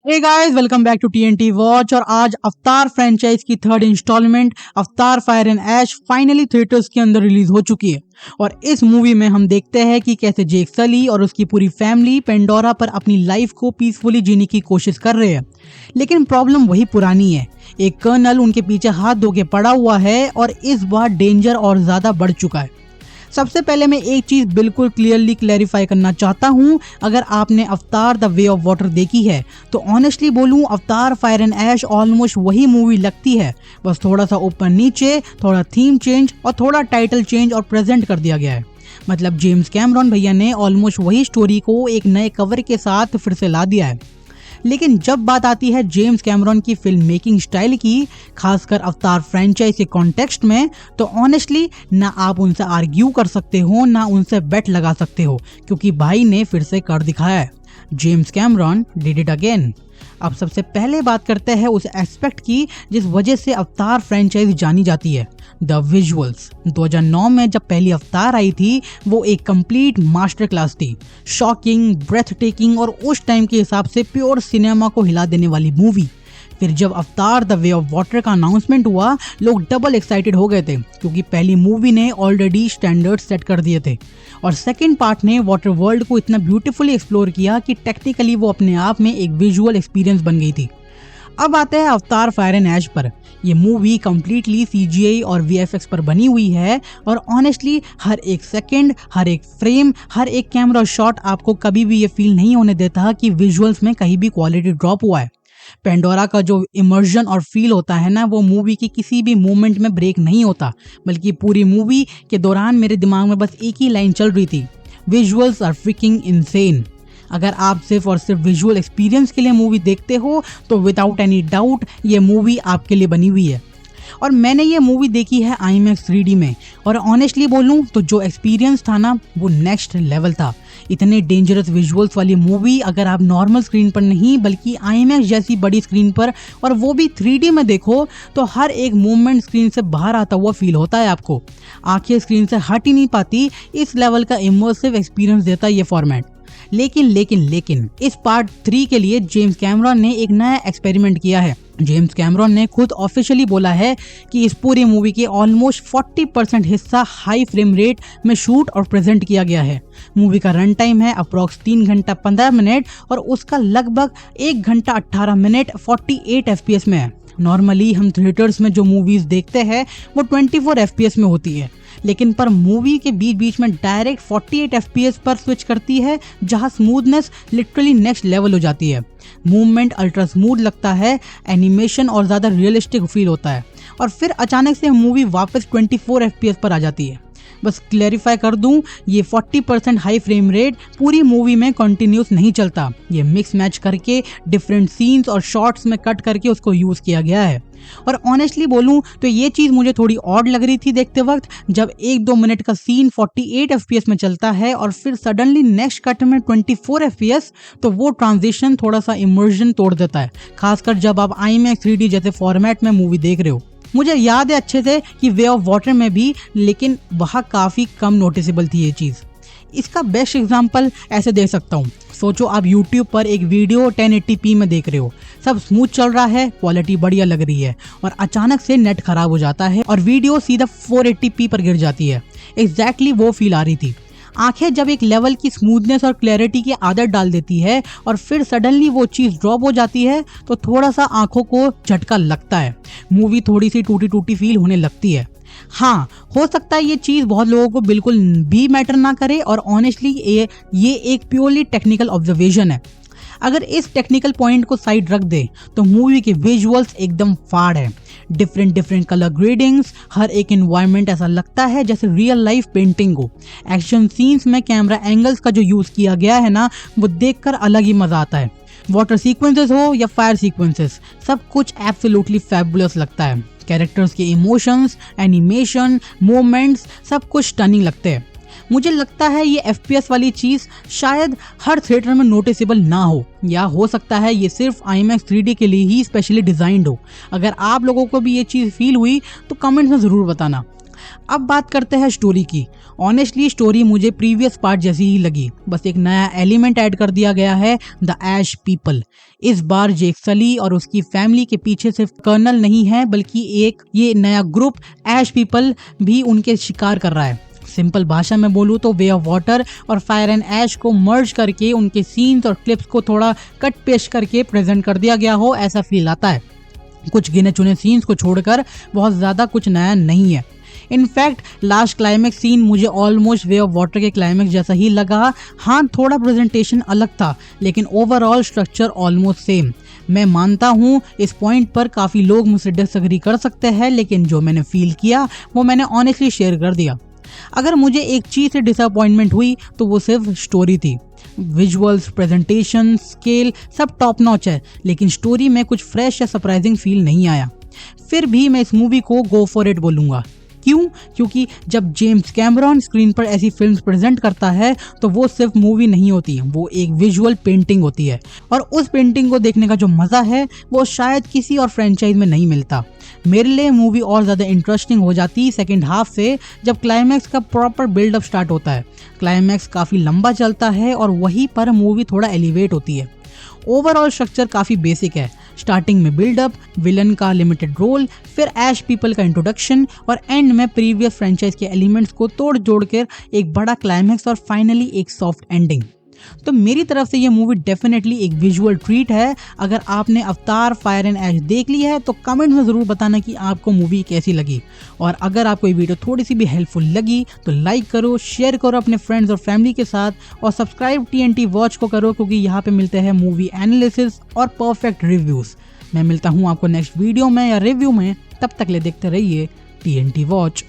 Hey guys, welcome back to TNT watch. और आज Avatar franchise की third instalment Avatar Fire and Ash finally theatres के अंदर release हो चुकी है। और इस मूवी में हम देखते हैं कि कैसे जेक सली और उसकी पूरी फैमिली पेंडोरा पर अपनी लाइफ को पीसफुली जीने की कोशिश कर रहे हैं। लेकिन प्रॉब्लम वही पुरानी है, एक कर्नल उनके पीछे हाथ धो के पड़ा हुआ है और इस बार डेंजर और ज्यादा बढ़ चुका है। सबसे पहले मैं एक चीज बिल्कुल क्लियरली क्लैरिफाई करना चाहता हूँ। अगर आपने अवतार द वे ऑफ वाटर देखी है तो ऑनेस्टली बोलूँ, अवतार फायर एंड ऐश ऑलमोस्ट वही मूवी लगती है, बस थोड़ा सा ऊपर नीचे, थोड़ा थीम चेंज और थोड़ा टाइटल चेंज और प्रेजेंट कर दिया गया है। मतलब जेम्स कैमरॉन भैया ने ऑलमोस्ट वही स्टोरी को एक नए कवर के साथ फिर से ला दिया है। लेकिन जब बात आती है जेम्स कैमरॉन की फिल्म मेकिंग स्टाइल की, खासकर अवतार फ्रेंचाइज के कॉन्टेक्स्ट में, तो ऑनेस्टली ना आप उनसे आर्ग्यू कर सकते हो ना उनसे बेट लगा सकते हो, क्योंकि भाई ने फिर से कर दिखाया है। James Cameron did it again. अब सबसे पहले बात करते हैं उस एस्पेक्ट की जिस वजह से अवतार फ्रेंचाइज जानी जाती है, द विजुअल्स। 2009 में जब पहली अवतार आई थी वो एक कंप्लीट मास्टर क्लास थी, शॉकिंग, ब्रेथ टेकिंग और उस टाइम के हिसाब से प्योर सिनेमा को हिला देने वाली मूवी। फिर जब अवतार द वे ऑफ वाटर का अनाउंसमेंट हुआ, लोग डबल एक्साइटेड हो गए थे, क्योंकि पहली मूवी ने ऑलरेडी स्टैंडर्ड सेट कर दिए थे और सेकंड पार्ट ने वाटर वर्ल्ड को इतना ब्यूटीफुली एक्सप्लोर किया कि टेक्निकली वो अपने आप में एक विजुअल एक्सपीरियंस बन गई थी। अब आते हैं अवतार फायर एंड ऐश पर। ये मूवी कम्प्लीटली CGI और VFX पर बनी हुई है और ऑनेस्टली हर एक सेकंड, हर एक फ्रेम, हर एक कैमरा शॉट आपको कभी भी ये फील नहीं होने देता कि विजुअल्स में कहीं भी क्वालिटी ड्रॉप हुआ है। पेंडोरा का जो इमर्जन और फील होता है ना, वो मूवी की किसी भी मोमेंट में ब्रेक नहीं होता, बल्कि पूरी मूवी के दौरान मेरे दिमाग में बस एक ही लाइन चल रही थी, विजुअल्स आर फ्रिकिंग इनसेन। अगर आप सिर्फ और सिर्फ विजुअल एक्सपीरियंस के लिए मूवी देखते हो तो विदाउट एनी डाउट ये मूवी आपके लिए बनी हुई है। और मैंने ये मूवी देखी है IMAX 3D में और ऑनेस्टली बोलूँ तो जो एक्सपीरियंस था ना वो नेक्स्ट लेवल था। इतने डेंजरस विजुअल्स वाली मूवी अगर आप नॉर्मल स्क्रीन पर नहीं बल्कि IMAX जैसी बड़ी स्क्रीन पर और वो भी 3D में देखो तो हर एक मूवमेंट स्क्रीन से बाहर आता हुआ फील होता है आपको। आंखें स्क्रीन से हट ही नहीं पाती, इस लेवल का इमर्सिव एक्सपीरियंस देता है ये फॉर्मेट। लेकिन इस पार्ट 3 के लिए जेम्स कैमरॉन ने एक नया एक्सपेरिमेंट किया है। जेम्स कैमरॉन ने खुद ऑफिशियली बोला है कि इस पूरी मूवी के ऑलमोस्ट 40% हिस्सा हाई फ्रेम रेट में शूट और प्रेजेंट किया गया है। मूवी का रन टाइम है अप्रॉक्स 3 घंटा 15 मिनट और उसका लगभग 1 घंटा 18 मिनट 48 FPS में है। नॉर्मली हम थिएटर्स में जो मूवीज देखते हैं वो 24 FPS में होती है, लेकिन पर मूवी के बीच बीच में डायरेक्ट 48 FPS पर स्विच करती है, जहां स्मूथनेस लिटरली नेक्स्ट लेवल हो जाती है। मूवमेंट अल्ट्रा स्मूथ लगता है, एनिमेशन और ज़्यादा रियलिस्टिक फील होता है और फिर अचानक से मूवी वापस 24 FPS पर आ जाती है। बस क्लैरिफाई कर दूं, ये 40% हाई फ्रेम रेट पूरी मूवी में कंटिन्यूस नहीं चलता, ये मिक्स मैच करके डिफरेंट सीन्स और शॉट्स में कट करके उसको यूज़ किया गया है। और ऑनेस्टली बोलूं तो ये चीज़ मुझे थोड़ी ऑड लग रही थी देखते वक्त, जब 1-2 मिनट का सीन 48 FPS में चलता है और फिर सडनली नेक्स्ट कट में 24 FPS, तो वो ट्रांजिशन थोड़ा सा इमर्जन तोड़ देता है, खासकर जब आप IMAX 3D जैसे फॉर्मेट में मूवी देख रहे हो। मुझे याद है अच्छे से कि वे ऑफ वाटर में भी, लेकिन वहाँ काफ़ी कम नोटिसेबल थी ये चीज़। इसका बेस्ट एग्जांपल ऐसे दे सकता हूँ। सोचो आप YouTube पर एक वीडियो 1080p में देख रहे हो, सब स्मूथ चल रहा है, क्वालिटी बढ़िया लग रही है और अचानक से नेट खराब हो जाता है और वीडियो सीधा 480p पर गिर जाती है। एग्जैक्टली वो फील आ रही थी। आंखें जब एक लेवल की स्मूथनेस और क्लैरिटी की आदत डाल देती है और फिर सडनली वो चीज़ ड्रॉप हो जाती है तो थोड़ा सा आंखों को झटका लगता है, मूवी थोड़ी सी टूटी टूटी फील होने लगती है। हाँ, हो सकता है ये चीज़ बहुत लोगों को बिल्कुल भी मैटर ना करे और ऑनेस्टली ये एक प्योरली टेक्निकल ऑब्जर्वेशन है। अगर इस टेक्निकल पॉइंट को साइड रख दे तो मूवी के विजुअल्स एकदम फाड़ है। डिफरेंट कलर ग्रेडिंग्स, हर एक एनवायरनमेंट ऐसा लगता है जैसे रियल लाइफ पेंटिंग हो। एक्शन सीन्स में कैमरा एंगल्स का जो यूज़ किया गया है ना, वो देखकर अलग ही मज़ा आता है। वाटर सीक्वेंसेस हो या फायर सीक्वेंसेस, सब कुछ एब्सोल्युटली फैबुलस लगता है। कैरेक्टर्स के इमोशंस, एनिमेशन, मोमेंट्स सब कुछ स्टनिंग लगते हैं। मुझे लगता है ये FPS वाली चीज़ शायद हर थिएटर में नोटिसेबल ना हो, या हो सकता है ये सिर्फ IMAX 3D के लिए ही स्पेशली डिज़ाइंड हो। अगर आप लोगों को भी ये चीज़ फील हुई तो कमेंट्स में ज़रूर बताना। अब बात करते हैं स्टोरी की। ऑनेस्टली स्टोरी मुझे प्रीवियस पार्ट जैसी ही लगी, बस एक नया एलिमेंट ऐड कर दिया गया है, द ऐश पीपल। इस बार जेक सली और उसकी फैमिली के पीछे सिर्फ कर्नल नहीं है, बल्कि एक ये नया ग्रुप ऐश पीपल भी उनके शिकार कर रहा है। सिंपल भाषा में बोलूँ तो वे ऑफ वाटर और फायर एंड ऐश को मर्ज करके उनके सीन्स और क्लिप्स को थोड़ा कट पेस्ट करके प्रेजेंट कर दिया गया हो, ऐसा फील आता है। कुछ गिने चुने सीन्स को छोड़कर बहुत ज़्यादा कुछ नया नहीं है। इनफैक्ट लास्ट क्लाइमेक्स सीन मुझे ऑलमोस्ट वे ऑफ वाटर के क्लाइमेक्स जैसा ही लगा। हाँ, थोड़ा प्रेजेंटेशन अलग था, लेकिन ओवरऑल स्ट्रक्चर ऑलमोस्ट सेम। मैं मानता हूँ इस पॉइंट पर काफ़ी लोग मुझसे डिसएग्री कर सकते हैं, लेकिन जो मैंने फील किया वो मैंने ऑनेस्टली शेयर कर दिया। अगर मुझे एक चीज़ से डिसअपॉइंटमेंट हुई तो वो सिर्फ स्टोरी थी। विजुअल्स, प्रेजेंटेशन, स्केल सब टॉप नॉच है, लेकिन स्टोरी में कुछ फ्रेश या सरप्राइजिंग फील नहीं आया। फिर भी मैं इस मूवी को गो फॉर इट बोलूँगा। क्यों? क्योंकि जब जेम्स कैमरॉन स्क्रीन पर ऐसी फिल्म्स प्रेजेंट करता है तो वो सिर्फ मूवी नहीं होती, वो एक विजुअल पेंटिंग होती है, और उस पेंटिंग को देखने का जो मज़ा है वो शायद किसी और फ्रेंचाइज में नहीं मिलता। मेरे लिए मूवी और ज़्यादा इंटरेस्टिंग हो जाती सेकेंड हाफ से, जब क्लाइमैक्स का प्रॉपर बिल्डअप स्टार्ट होता है। क्लाइमैक्स काफ़ी लंबा चलता है और वहीं पर मूवी थोड़ा एलिवेट होती है। ओवरऑल स्ट्रक्चर काफ़ी बेसिक है। स्टार्टिंग में बिल्डअप, विलन का लिमिटेड रोल, फिर ऐश पीपल का इंट्रोडक्शन और एंड में प्रीवियस फ्रेंचाइज के एलिमेंट्स को तोड़ जोड़ कर एक बड़ा क्लाइमैक्स और फाइनली एक सॉफ्ट एंडिंग। तो मेरी तरफ से ये मूवी डेफिनेटली एक विजुअल ट्रीट है। अगर आपने अवतार फायर एंड ऐश देख ली है तो कमेंट में ज़रूर बताना कि आपको मूवी कैसी लगी। और अगर आपको ये वीडियो थोड़ी सी भी हेल्पफुल लगी तो लाइक करो, शेयर करो अपने फ्रेंड्स और फैमिली के साथ, और सब्सक्राइब TNT वॉच को करो, क्योंकि यहाँ पे मिलते हैं मूवी एनालिसिस और परफेक्ट रिव्यूज़। मैं मिलता हूँ आपको नेक्स्ट वीडियो में या रिव्यू में, तब तक ले देखते रहिए TNT वॉच।